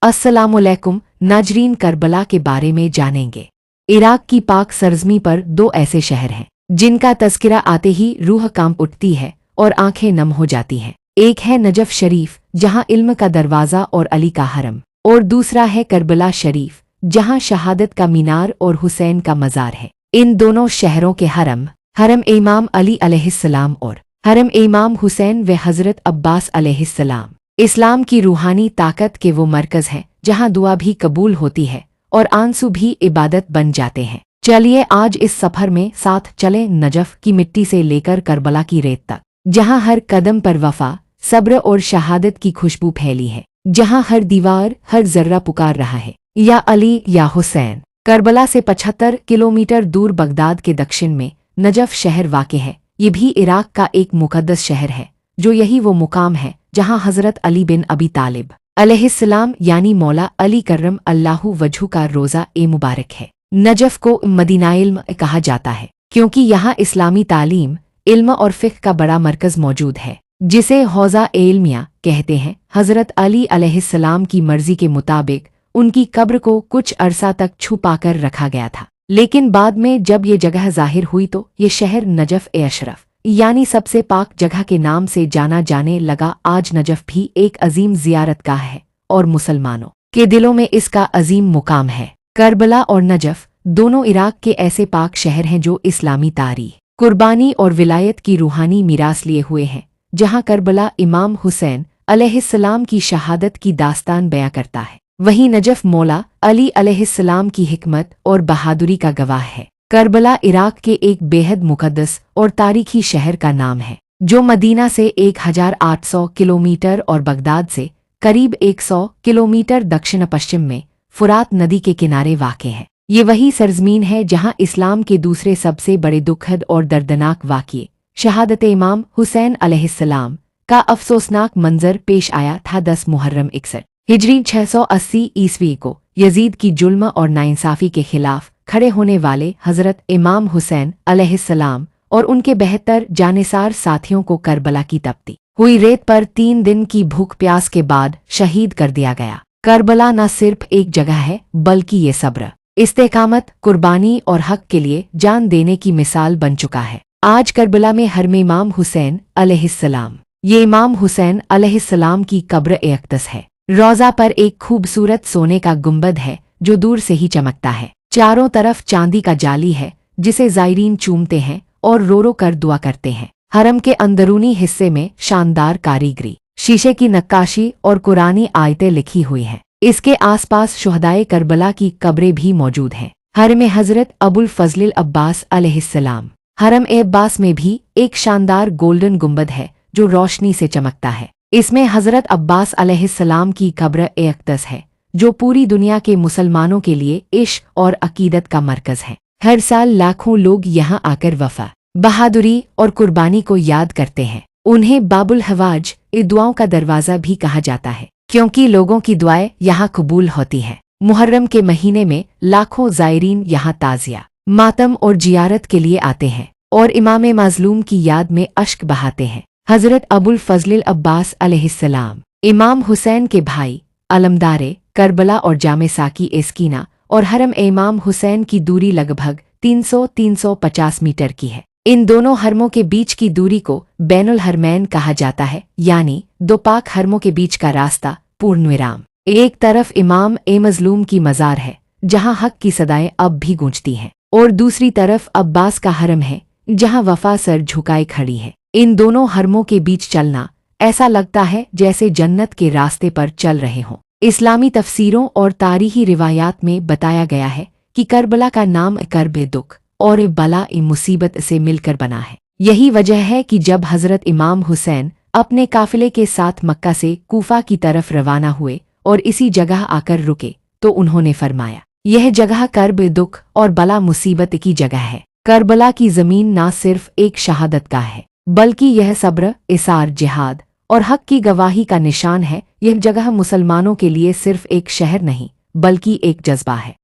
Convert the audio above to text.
अस्सलामुअलैकुम नाजरीन, करबला के बारे में जानेंगे। इराक की पाक सरजमी पर दो ऐसे शहर हैं जिनका तज़किरा आते ही रूह कांप उठती है और आंखें नम हो जाती हैं। एक है नजफ शरीफ, जहां इल्म का दरवाज़ा और अली का हरम, और दूसरा है करबला शरीफ, जहां शहादत का मीनार और हुसैन का मज़ार है। इन दोनों शहरों के हरम इमाम अली अलैहिस्सलाम और हरम इमाम हुसैन व हज़रत अब्बास अलैहिस्सलाम इस्लाम की रूहानी ताकत के वो मरकज़ हैं जहां दुआ भी कबूल होती है और आंसू भी इबादत बन जाते हैं। चलिए आज इस सफ़र में साथ चलें नजफ की मिट्टी से लेकर करबला की रेत तक, जहां हर कदम पर वफा, सब्र और शहादत की खुशबू फैली है, जहां हर दीवार, हर जर्रा पुकार रहा है, या अली या हुसैन। करबला से 75 किलोमीटर दूर बगदाद के दक्षिण में नजफ शहर वाक़े है। ये भी इराक का एक मुक़द्दस शहर है, जो यही वो मुकाम है जहां हज़रत अली बिन अबी तालिब अलैहिस्सलाम यानी मौला अली करम अल्लाहु वजहू का रोज़ा ए मुबारक है। नजफ को मदीनाए इल्म कहा जाता है क्योंकि यहाँ इस्लामी तालीम, इल्म और फ़िक़्ह का बड़ा मरकज़ मौजूद है, जिसे हौज़ा ए इल्मिया कहते हैं। हज़रत अली अलैहिस्सलाम की मर्ज़ी के मुताबिक उनकी कब्र को कुछ अरसा तक छुपाकर रखा गया था, लेकिन बाद में जब ये जगह ज़ाहिर हुई तो ये शहर नजफ ए अशरफ यानी सबसे पाक जगह के नाम से जाना जाने लगा। आज नजफ भी एक अजीम ज़ियारतगाह है और मुसलमानों के दिलों में इसका अजीम मुकाम है। करबला और नजफ दोनों इराक के ऐसे पाक शहर हैं जो इस्लामी तारीख़, कुर्बानी और विलायत की रूहानी मीरास लिए हुए हैं। जहाँ करबला इमाम हुसैन अलैहिस्सलाम की शहादत की दास्तान बयां करता है, वहीं नजफ मौला अली अलैहिस्सलाम की हिकमत और बहादुरी का गवाह है। करबला इराक के एक बेहद मुक़द्दस और तारीखी शहर का नाम है, जो मदीना से 1800 किलोमीटर और बगदाद से करीब 100 किलोमीटर दक्षिण पश्चिम में फुरात नदी के किनारे वाक़े है। ये वही सरजमीन है जहां इस्लाम के दूसरे सबसे बड़े दुखद और दर्दनाक वाक़ये शहादत इमाम हुसैन अलैहिस्सलाम का अफसोसनाक मंजर पेश आया था। 10 मुहर्रम 61 हिजरी 680 ईस्वी को यजीद की जुल्म और नाइंसाफ़ी के खिलाफ खड़े होने वाले हज़रत इमाम हुसैन अलैहिस्सलाम और उनके 72 जानिसार साथियों को करबला की तपती हुई रेत पर 3 दिन की भूख प्यास के बाद शहीद कर दिया गया। करबला न सिर्फ एक जगह है, बल्कि ये सब्र, इस्तेकामत, कुर्बानी और हक के लिए जान देने की मिसाल बन चुका है। आज करबला में हरम इमाम हुसैन अलैहिस्सलाम, ये इमाम हुसैन अलैहिस्सलाम की कब्र ए अक़दस है। रोज़ा पर एक खूबसूरत सोने का गुंबद है जो दूर से ही चमकता है। चारों तरफ चांदी का जाली है जिसे ज़ायरीन चूमते हैं और रो रो कर दुआ करते हैं। हरम के अंदरूनी हिस्से में शानदार कारीगरी, शीशे की नक्काशी और कुरानी आयतें लिखी हुई हैं। इसके आसपास शुहदाए करबला की कब्रें भी मौजूद हैं। हरम हज़रत अबुल फ़ज़्ल अब्बास अलैहिस्सलाम, हरम ए अब्बास में भी एक शानदार गोल्डन गुंबद है जो रोशनी से चमकता है। इसमें हज़रत अब्बास अलैहिस्सलाम की कब्र ए अक़दस है, जो पूरी दुनिया के मुसलमानों के लिए इश्क और अकीदत का मरकज़ है। हर साल लाखों लोग यहाँ आकर वफ़ा, बहादुरी और कुर्बानी को याद करते हैं। उन्हें बाबुल हवाज, दुआओं का दरवाज़ा भी कहा जाता है, क्योंकि लोगों की दुआएं यहाँ कबूल होती हैं। मुहर्रम के महीने में लाखों ज़ायरीन यहाँ ताज़िया, मातम और जियारत के लिए आते हैं और इमाम मज़लूम की याद में अश्क बहाते हैं। हज़रत अबुल फ़ज़्ल अब्बास अलैहिस्सलाम, इमाम हुसैन के भाई, अलमदारे करबला और जामे साकी एस्कीना और हरम इमाम हुसैन की दूरी लगभग 300-350 मीटर की है। इन दोनों हरमों के बीच की दूरी को बैनुल हरमैन कहा जाता है, यानी दो पाक हरमों के बीच का रास्ता पूर्णविराम। एक तरफ इमाम ए मज़लूम की मज़ार है जहां हक की सदाएं अब भी गूंजती हैं, और दूसरी तरफ अब्बास का हरम है जहां वफा सर झुकाए खड़ी है। इन दोनों हरमों के बीच चलना ऐसा लगता है जैसे जन्नत के रास्ते पर चल रहे हों। इस्लामी तफसीरों और तारीखी रिवायात में बताया गया है कि करबला का नाम करब दुख और बला मुसीबत से मिलकर बना है। यही वजह है कि जब हज़रत इमाम हुसैन अपने काफिले के साथ मक्का से कूफा की तरफ रवाना हुए और इसी जगह आकर रुके, तो उन्होंने फरमाया, यह जगह करब दुख और बला मुसीबत की जगह है। करबला की ज़मीन न सिर्फ एक शहादतगाह है, बल्कि यह सब्र, इसार, जिहाद और हक की गवाही का निशान है। यह जगह मुसलमानों के लिए सिर्फ एक शहर नहीं, बल्कि एक जज्बा है।